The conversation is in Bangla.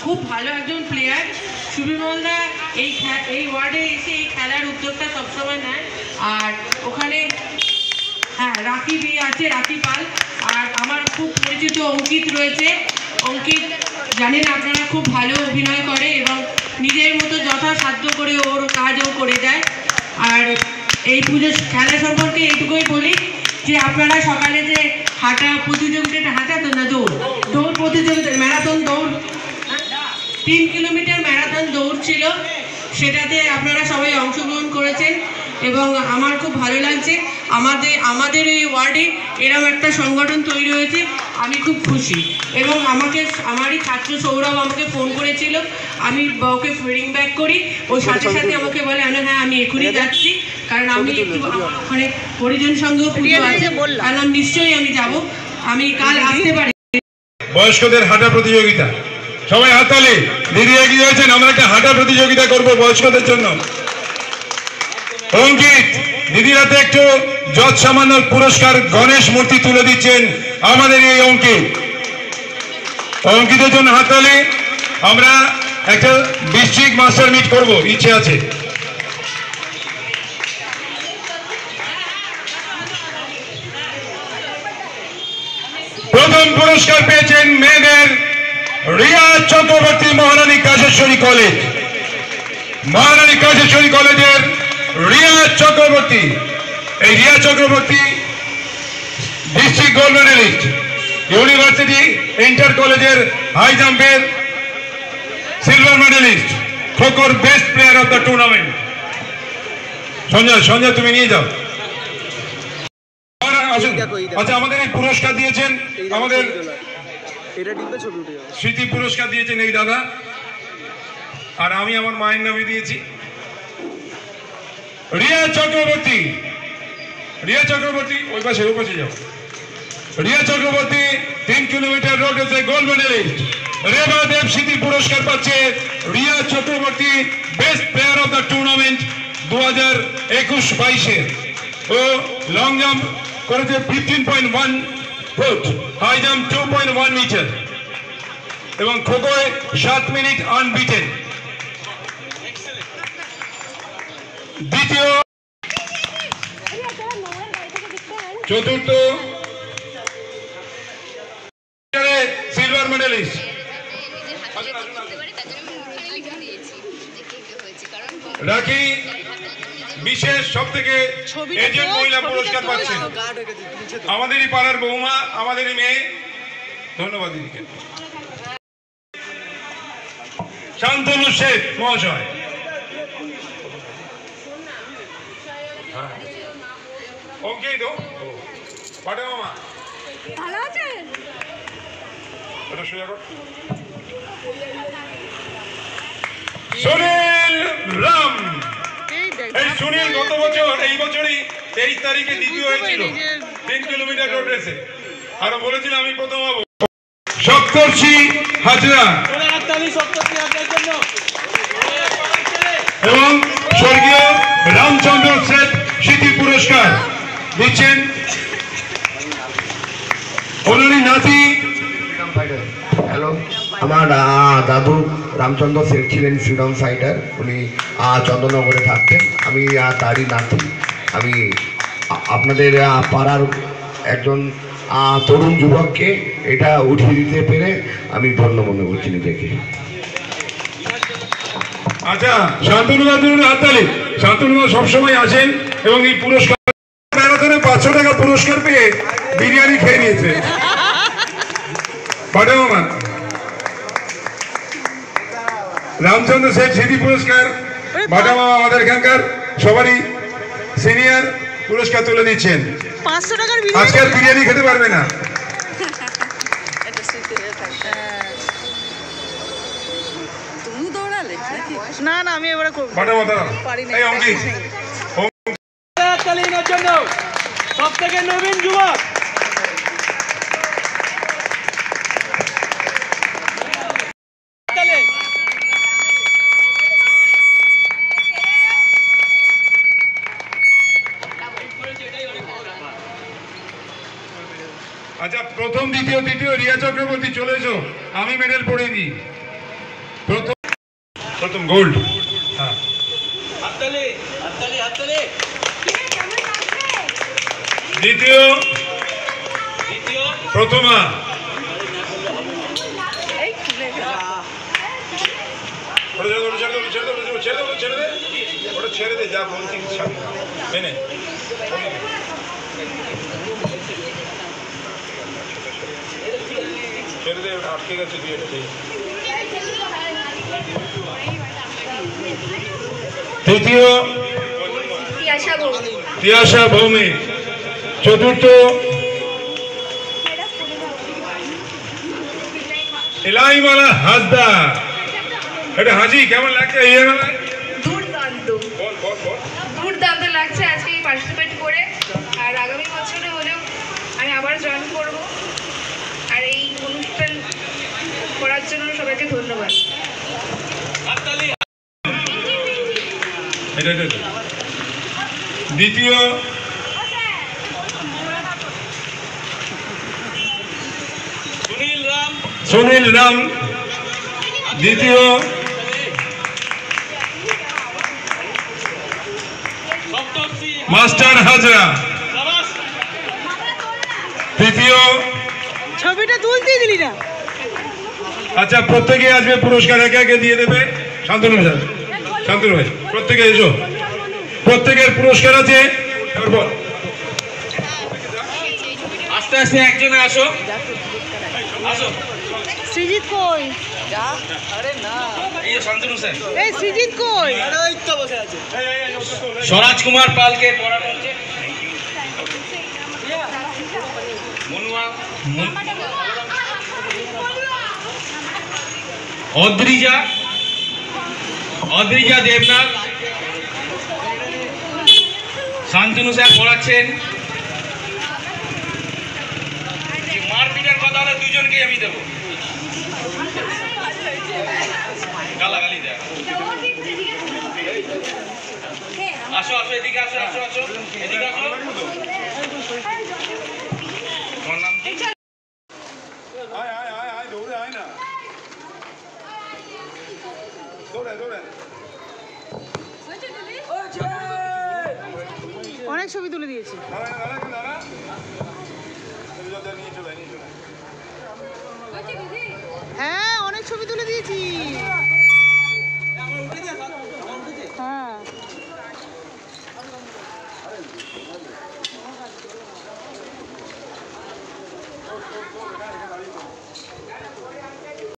খুব ভালো একজন প্লেয়ার। সুবিমলদা এই ওয়ার্ডে এসে এই খেলার উদ্যোগটা সবসময় নেয়। আর ওখানে হ্যাঁ রাকিব আছে, রাকিব পাল, আর আমার খুব পরিচিত অঙ্কিত রয়েছে। অঙ্কিত জানেন আপনারা খুব ভালো অভিনয় করে এবং নিজের মতো যথাসাধ্য করে ওর কাজও করে দেয়। আর এই পুজো খেলা সম্পর্কে এইটুকুই বলি যে আপনারা সকালে যে হাঁটা প্রতিযোগিতাটা, হাঁটা তো না দৌড় প্রতিযোগিতা, ম্যারাথন দৌড়, 3 কিলোমিটার ম্যারাথন দৌড় ছিল, সেটাতে আপনারা সবাই অংশগ্রহণ করেছেন এবং আমার খুব ভালো লাগছে। আমাদের এই ওয়ার্ডে এরকম একটা সংগঠন তৈরি হয়েছে, আমি খুব খুশি। এবং আমারই ছাত্র সৌরভ আমাকে ফোন করেছিল, আমি ওকে রিং ব্যাক করি, ওর সাথে সাথে আমাকে বলে হ্যাঁ আমি এখনই যাচ্ছি, কারণ আমি একটু ওখানে হরিজন সংঘেও পুজো আছে, বললাম নিশ্চয়ই আমি যাব, আমি কাল আসতে পারি। বয়স্কদের হাঁটা প্রতিযোগিতা, সবাই হাততালি। দিদি এগিয়ে হয়েছেন, আমরা একটা হাঁটা প্রতিযোগিতা করব বয়স্কদের জন্য। অঙ্কিত দিদির হাতে একটু যৎ সামান্য পুরস্কার গণেশ মূর্তি তুলে দিচ্ছেন আমাদের এই অঙ্কিতের জন্য হাততালি। আমরা একটা ডিস্ট্রিক্ট মাস্টার মিট করব, ইচ্ছে আছে। প্রথম পুরস্কার পেয়েছেন মেয়েদের রিয়া চক্রবর্তী, মহারানী কাশেশ্বরী কলেজ। মহারানী কাশেশ্বরী কলেজের রিয়া চক্রবর্তী। এই Riya Chakraborty district gold medalist, university inter কলেজের হাই জাম্পের সিলভার মেডেলিস্ট, খোখোর best player of the tournament. Sanjay তুমি নিয়ে যাও। আচ্ছা, আমাদের এই পুরস্কার দিয়েছেন, আমাদের স্মৃতি পুরস্কার দিয়েছেন এই দাদা, আর আমি আমার মায়ের নামে দিয়েছি। রিয়া চক্রবর্তী, ওই পাশে যাও। রিয়া চক্রবর্তী 3 কিলোমিটার রোড এসে গোল্ড মেডেলিস্ট। রেবা দেব স্মৃতি পুরস্কার পাচ্ছে Riya Chakraborty, best player of the tournament 2021-22-এ। ও লং জাম্প করেছে 15.1 ফুট, হাই জাম্প 2.1 মিটার এবং খোখোয় 7 মিনিট আনবিটেন। দ্বিতীয় চতুর্থ সিলভার মেডেলিস্ট। রাখি বিশেষ সব থেকে এজেন্ট মহিলা পুরস্কার পাচ্ছেন আমাদেরই পাড়ার বৌমা, আমাদেরই মেয়ে। ধন্যবাদ দিদিকে। শান্তনু শেখ মহাশয়। অঙ্কিত পাটে মামা ভালো আছেন? সুনীল রাম। এই সুনীল গত বছর এই বছরই 23 তারিখে দ্বিতীয় হয়েছিল 3 কিলোমিটার রোড রেসে, আরো বলেছিল আমি প্রথম হব। সপ্তর্ষি হাজরা এবং স্বর্গীয় রামচন্দ্র শেঠ স্মৃতি পুরস্কার দিচ্ছেন ওনারই নাতি। হ্যালো, আমার দাদু রামচন্দ্র শেঠ ছিলেন ফ্রিডম ফাইটার, উনি চন্দননগরে থাকতেন, আমি তারই নাতি। আমি আপনাদের পাড়ার একজন তরুণ যুবককে এটা উঠিয়ে দিতে পেরে আমি ধন্য মনে করছি নিজেকে। আচ্ছা, শান্তনু হাততালি। শান্তনু সবসময় আসেন এবং এই পুরস্কার ম্যারাথনে 500 টাকা পুরস্কার পেয়ে বিরিয়ানি খেয়ে নিয়েছে। রামচন্দ্র শেঠ স্মৃতি পুরস্কার ভাটা মামা আমাদের এখানকার সবারই সিনিয়র পুরস্কার তুলে দিচ্ছেন। 500 টাকার আজকে আর বিরিয়ানি খেতে পারবে না। তুমি দৌড়ালে না? আমি এবারে করব। ভাটা মাথা পারি না। এই অঙ্কিত জন্য সব থেকে নবীন যুবক আচ্ছা, প্রথম দ্বিতীয় তৃতীয় রিয়া চক্রবর্তী চলে এসো, আমি মেডেল পড়ে দিই। প্রথম গোল্ড। হ্যাঁ, হাততালি হাততালি হাততালি। দ্বিতীয় প্রথমা। ওটা ছেড়ে দে, যা বলছি মেনে ছেড়ে দে, ওটা আটকে গেছে দিয়ে। তৃতীয় তিয়াশা ভৌমিক। চতুর্থ ইলাইমালা হাসদা। এটা হাজি, কেমন লাগছে এই মেলায়? দুর্দান্ত দুর্দান্ত লাগছে আজকে পার্টিসিপেট করে। আর আগামী বছরে হলেও আমি আবার জয়েন করব। আর এই অনুষ্ঠান করার জন্য সবাইকে ধন্যবাদ। দ্বিতীয় সুনীল রাম। দ্বিতীয় মাস্টার হাজরা। তৃতীয় ছবিটা তুলতে দিলি না। আচ্ছা, প্রত্যেকে আসবে, পুরস্কার একে একে দিয়ে দেবে। শান্তনু ভাই, শান্তনু ভাই, প্রত্যেকে এসো, প্রত্যেকের পুরস্কার আছে। বল, আস্তে আস্তে একজনে আসো আসো। সৃজিত কই? আরে না, এই যে শান্তনু স্যার। এই সৃজিত কই? ওই তো বসে আছে। স্বরাজ কুমার পালকে পড়ানো হচ্ছে। মনুয়া অদ্রিজা দেবনাথ। শান্তনু স্যার পড়াচ্ছেন। মারপিটের কথা হলে দুজনকে আমি দেবো, গালাগালি দেয়। আসো আসো, এদিকে আসো, আসো আসো, এদিকে আসো। তোমার নাম কি? অনেক ছবি তুলে দিয়েছি। হ্যাঁ।